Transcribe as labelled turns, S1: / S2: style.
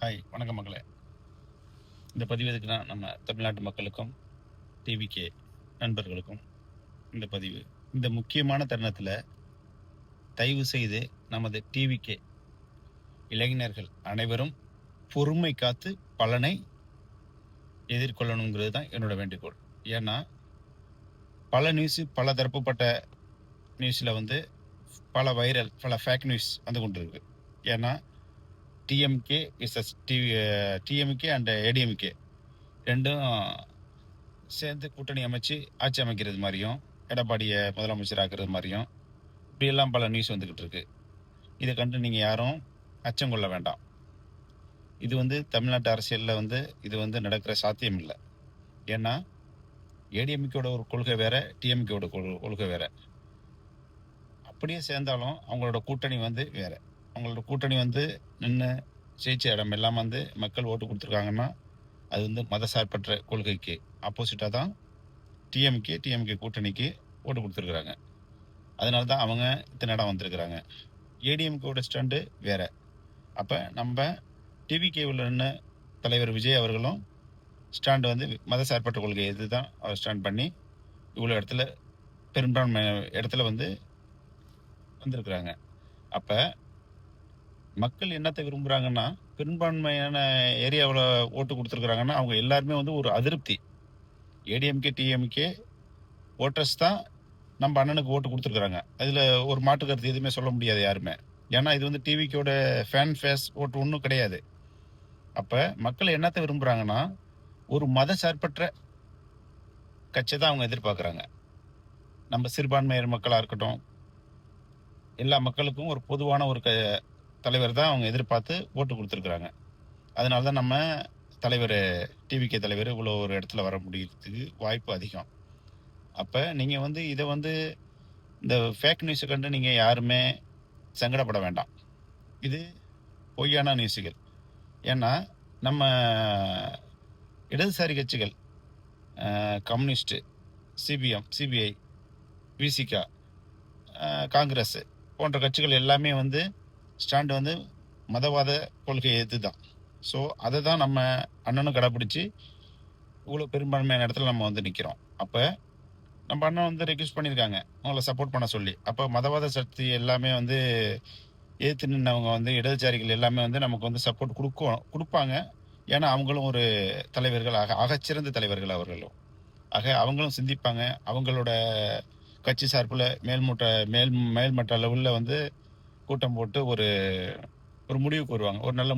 S1: Hi, வணக்கம் மக்களே. இந்த பதிவு எதுக்குன்னா, நம்ம தமிழ்நாட்டு மக்களுக்கும், டிவிகே நண்பர்களுக்கும் இந்த பதிவு. இந்த முக்கியமான தருணத்தில் தயவு செய்து நமது டிவிகே இளைஞர்கள் அனைவரும் பொறுமை காத்து பலனை எதிர்கொள்ளணுங்கிறது தான் என்னோட வேண்டுகோள். ஏன்னா பல பல தரப்புப்பட்ட நியூஸில் பல வைரல், பல ஃபேக் நியூஸ் வந்து கொண்டு இருக்கு. ஏன்னா டிஎம்கே டிஎம்கே அண்ட் ஏடிஎம்கே ரெண்டும் சேர்ந்து கூட்டணி அமைச்சு ஆட்சி அமைக்கிறது மாதிரியும், எடப்பாடியை முதலமைச்சர் ஆக்குறது மாதிரியும் இப்படியெல்லாம் பல நியூஸ் வந்துக்கிட்டு இருக்கு. இதை கண்டு நீங்கள் யாரும் அச்சம் கொள்ள வேண்டாம். இது தமிழ்நாட்டு அரசியலில் இது நடக்கிற சாத்தியம் இல்லை. ஏன்னா ஏடிஎம்கேட ஒரு கொள்கை வேற, டிஎம்கேட கொள்கை வேற. அப்படியே சேர்ந்தாலும் அவங்களோட கூட்டணி வேற. அவங்களோட கூட்டணி நின்று ஜெயிச்ச இடம் எல்லாம் மக்கள் ஓட்டு கொடுத்துருக்காங்கன்னா அது மதசார்பற்ற கொள்கைக்கு ஆப்போசிட்டாக தான் டிஎம்கே கூட்டணிக்கு ஓட்டு கொடுத்துருக்குறாங்க. அதனால தான் அவங்க இத்தனை இடம் வந்திருக்கிறாங்க. ஏடிஎம்கேவோட ஸ்டாண்டு வேற. அப்போ நம்ம டிவிகேவில் நின்று தலைவர் விஜய் அவர்களும் ஸ்டாண்டு மதசார்பற்ற கொள்கை எது தான் அவர் ஸ்டாண்ட் பண்ணி இவ்வளோ இடத்துல பெரும்பான்மை இடத்துல வந்திருக்கிறாங்க. அப்போ மக்கள் என்னத்தை விரும்புகிறாங்கன்னா, பெரும்பான்மையான ஏரியாவில் ஓட்டு கொடுத்துருக்குறாங்கன்னா அவங்க எல்லாருமே ஒரு அதிருப்தி. ஏடிஎம்கே டிஎம்கே ஓட்டர்ஸ் தான் நம்ம அண்ணனுக்கு ஓட்டு கொடுத்துருக்குறாங்க. அதில் ஒரு மாற்று கருத்து எதுவுமே சொல்ல முடியாது யாருமே. ஏன்னா இது டிவிக்கோட ஃபேன் ஃபேஸ் ஓட்டு ஒன்றும் கிடையாது. அப்போ மக்கள் என்னத்தை விரும்புகிறாங்கன்னா, ஒரு மத சார்பற்ற கட்சி தான் அவங்க எதிர்பார்க்குறாங்க. நம்ம சிறுபான்மையர் மக்களாக இருக்கட்டும், எல்லா மக்களுக்கும் ஒரு பொதுவான ஒரு தலைவர் தான் அவங்க எதிர்பார்த்து ஓட்டு கொடுத்துருக்குறாங்க. அதனால தான் நம்ம தலைவர் டிவிகே தலைவர் இவ்வளோ ஒரு இடத்துல வர முடியறதுக்கு வாய்ப்பு அதிகம். அப்போ நீங்கள் இதை இந்த ஃபேக் நியூஸை கண்டு நீங்கள் யாருமே சங்கடப்பட வேண்டாம். இது பொய்யான நியூஸுகள். ஏன்னா நம்ம இடதுசாரி கட்சிகள், கம்யூனிஸ்ட்டு, சிபிஐ, விசிகா, காங்கிரஸ் போன்ற கட்சிகள் எல்லாமே ஸ்டாண்டு மதவாத கொள்கையை எது தான். ஸோ அதை தான் நம்ம அண்ணனும் கடைப்பிடிச்சி இவ்வளோ பெரும்பான்மையான இடத்துல நம்ம நிற்கிறோம். அப்போ நம்ம அண்ணன் ரெக்வஸ்ட் பண்ணியிருக்காங்க அவங்கள சப்போர்ட் பண்ண சொல்லி. அப்போ மதவாத சக்தி எல்லாமே ஏற்று நின்றவங்க இடதுசாரிகள் எல்லாமே நமக்கு சப்போர்ட் கொடுப்பாங்க. ஏன்னா அவங்களும் ஒரு தலைவர்கள், அகச்சிறந்த தலைவர்கள் அவர்களும். அவங்களும் சிந்திப்பாங்க. அவங்களோட கட்சி சார்பில் மேல்மட்ட லெவலில் கூட்டம் போட்டு ஒரு முடிவுக்கு வருவாங்க. ஒரு நல்ல